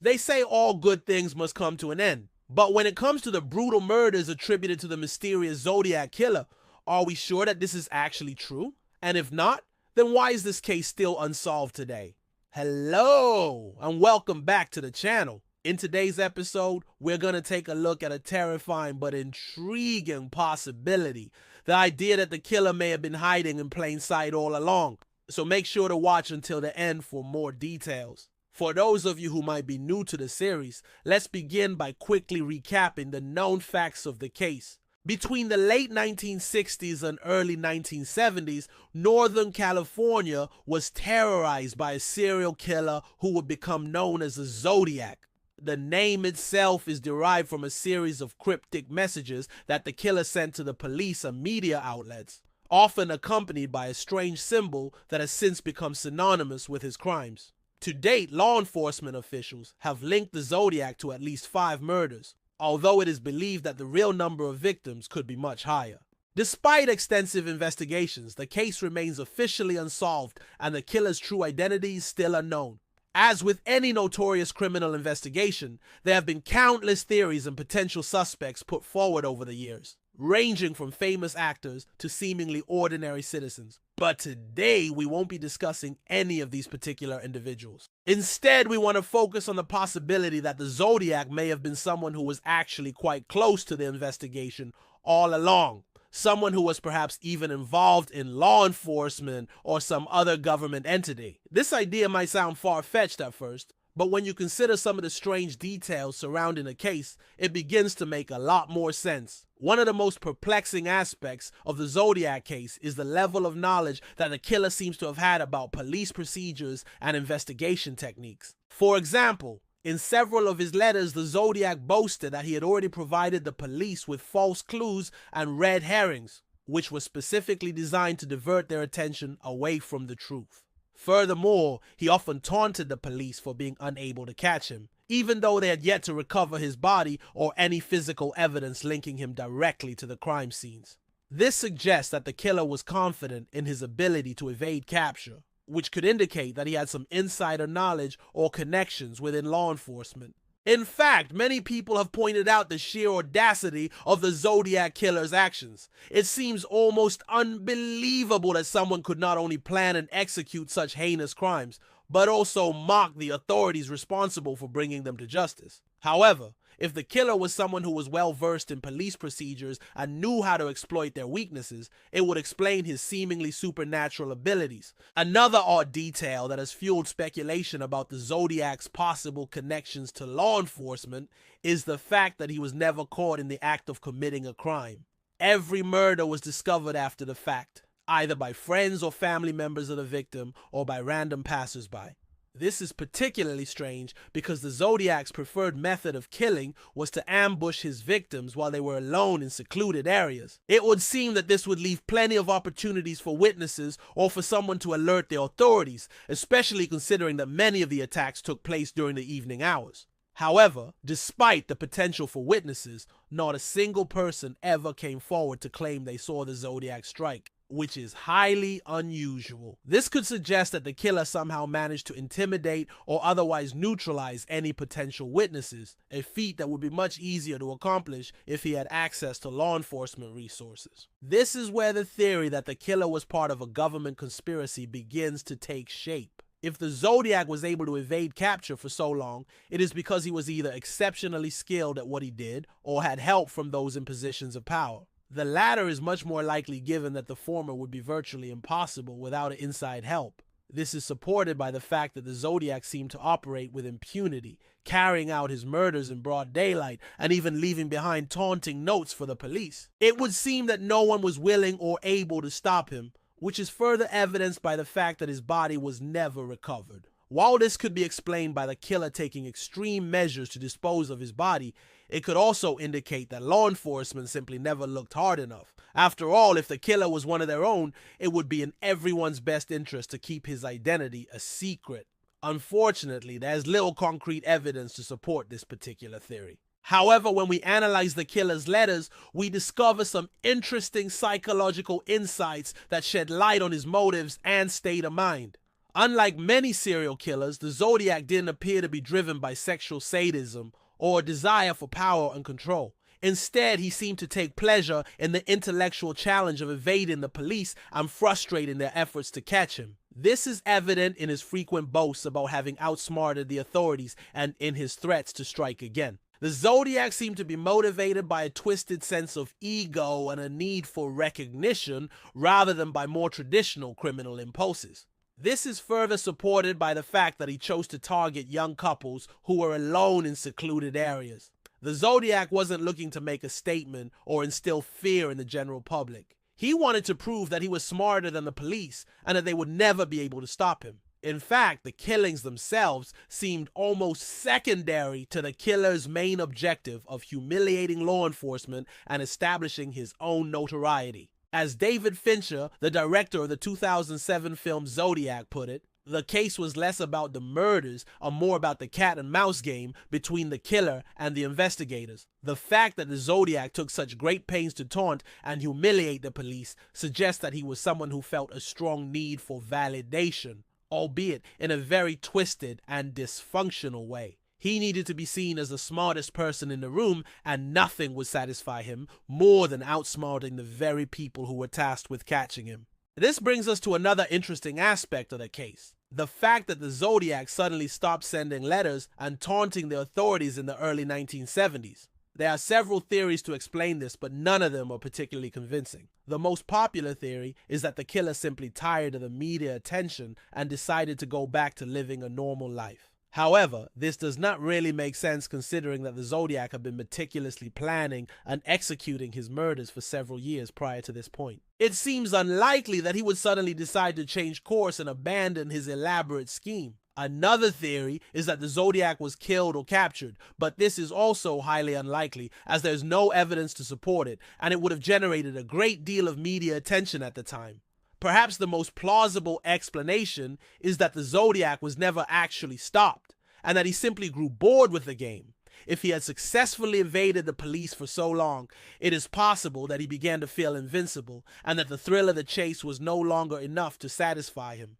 They say all good things must come to an end. But when it comes to the brutal murders attributed to the mysterious Zodiac Killer, are we sure that this is actually true? And if not, then why is this case still unsolved today? Hello, and welcome back to the channel. In today's episode, we're going to take a look at a terrifying but intriguing possibility. The idea that the killer may have been hiding in plain sight all along. So make sure to watch until the end for more details. For those of you who might be new to the series, let's begin by quickly recapping the known facts of the case. Between the late 1960s and early 1970s, Northern California was terrorized by a serial killer who would become known as the Zodiac. The name itself is derived from a series of cryptic messages that the killer sent to the police and media outlets, often accompanied by a strange symbol that has since become synonymous with his crimes. To date, law enforcement officials have linked the Zodiac to at least 5 murders, although it is believed that the real number of victims could be much higher. Despite extensive investigations, the case remains officially unsolved and the killer's true identity is still unknown. As with any notorious criminal investigation, there have been countless theories and potential suspects put forward over the years, ranging from famous actors to seemingly ordinary citizens. But today, we won't be discussing any of these particular individuals. Instead, we want to focus on the possibility that the Zodiac may have been someone who was actually quite close to the investigation all along. Someone who was perhaps even involved in law enforcement or some other government entity. This idea might sound far-fetched at first, but when you consider some of the strange details surrounding the case, it begins to make a lot more sense. One of the most perplexing aspects of the Zodiac case is the level of knowledge that the killer seems to have had about police procedures and investigation techniques. For example, in several of his letters, the Zodiac boasted that he had already provided the police with false clues and red herrings, which were specifically designed to divert their attention away from the truth. Furthermore, he often taunted the police for being unable to catch him, even though they had yet to recover his body or any physical evidence linking him directly to the crime scenes. This suggests that the killer was confident in his ability to evade capture, which could indicate that he had some insider knowledge or connections within law enforcement. In fact, many people have pointed out the sheer audacity of the Zodiac Killer's actions. It seems almost unbelievable that someone could not only plan and execute such heinous crimes, but also mock the authorities responsible for bringing them to justice. However, if the killer was someone who was well versed in police procedures and knew how to exploit their weaknesses, it would explain his seemingly supernatural abilities. Another odd detail that has fueled speculation about the Zodiac's possible connections to law enforcement is the fact that he was never caught in the act of committing a crime. Every murder was discovered after the fact, either by friends or family members of the victim or by random passersby. This is particularly strange because the Zodiac's preferred method of killing was to ambush his victims while they were alone in secluded areas. It would seem that this would leave plenty of opportunities for witnesses or for someone to alert the authorities, especially considering that many of the attacks took place during the evening hours. However, despite the potential for witnesses, not a single person ever came forward to claim they saw the Zodiac strike, which is highly unusual. This could suggest that the killer somehow managed to intimidate or otherwise neutralize any potential witnesses, a feat that would be much easier to accomplish if he had access to law enforcement resources. This is where the theory that the killer was part of a government conspiracy begins to take shape. If the Zodiac was able to evade capture for so long, it is because he was either exceptionally skilled at what he did or had help from those in positions of power. The latter is much more likely given that the former would be virtually impossible without inside help. This is supported by the fact that the Zodiac seemed to operate with impunity, carrying out his murders in broad daylight and even leaving behind taunting notes for the police. It would seem that no one was willing or able to stop him, which is further evidenced by the fact that his body was never recovered. While this could be explained by the killer taking extreme measures to dispose of his body, it could also indicate that law enforcement simply never looked hard enough. After all, if the killer was one of their own, it would be in everyone's best interest to keep his identity a secret. Unfortunately, there's little concrete evidence to support this particular theory. However, when we analyze the killer's letters, we discover some interesting psychological insights that shed light on his motives and state of mind. Unlike many serial killers, the Zodiac didn't appear to be driven by sexual sadism or a desire for power and control. Instead, he seemed to take pleasure in the intellectual challenge of evading the police and frustrating their efforts to catch him. This is evident in his frequent boasts about having outsmarted the authorities and in his threats to strike again. The Zodiac seemed to be motivated by a twisted sense of ego and a need for recognition rather than by more traditional criminal impulses. This is further supported by the fact that he chose to target young couples who were alone in secluded areas. The Zodiac wasn't looking to make a statement or instill fear in the general public. He wanted to prove that he was smarter than the police and that they would never be able to stop him. In fact, the killings themselves seemed almost secondary to the killer's main objective of humiliating law enforcement and establishing his own notoriety. As David Fincher, the director of the 2007 film Zodiac, put it, the case was less about the murders and more about the cat and mouse game between the killer and the investigators. The fact that the Zodiac took such great pains to taunt and humiliate the police suggests that he was someone who felt a strong need for validation, albeit in a very twisted and dysfunctional way. He needed to be seen as the smartest person in the room, and nothing would satisfy him more than outsmarting the very people who were tasked with catching him. This brings us to another interesting aspect of the case. The fact that the Zodiac suddenly stopped sending letters and taunting the authorities in the early 1970s. There are several theories to explain this, but none of them are particularly convincing. The most popular theory is that the killer simply tired of the media attention and decided to go back to living a normal life. However, this does not really make sense considering that the Zodiac had been meticulously planning and executing his murders for several years prior to this point. It seems unlikely that he would suddenly decide to change course and abandon his elaborate scheme. Another theory is that the Zodiac was killed or captured, but this is also highly unlikely as there's no evidence to support it, and it would have generated a great deal of media attention at the time. Perhaps the most plausible explanation is that the Zodiac was never actually stopped, and that he simply grew bored with the game. If he had successfully evaded the police for so long, it is possible that he began to feel invincible, and that the thrill of the chase was no longer enough to satisfy him.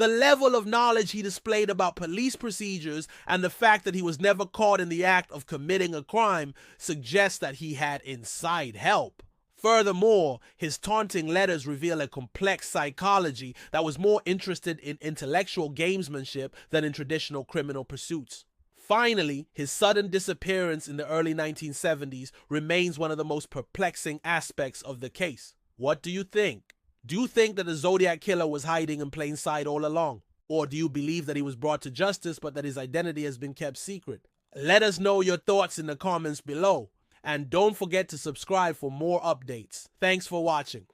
The level of knowledge he displayed about police procedures and the fact that he was never caught in the act of committing a crime suggests that he had inside help. Furthermore, his taunting letters reveal a complex psychology that was more interested in intellectual gamesmanship than in traditional criminal pursuits. Finally, his sudden disappearance in the early 1970s remains one of the most perplexing aspects of the case. What do you think? Do you think that the Zodiac Killer was hiding in plain sight all along? Or do you believe that he was brought to justice but that his identity has been kept secret? Let us know your thoughts in the comments below. And don't forget to subscribe for more updates. Thanks for watching.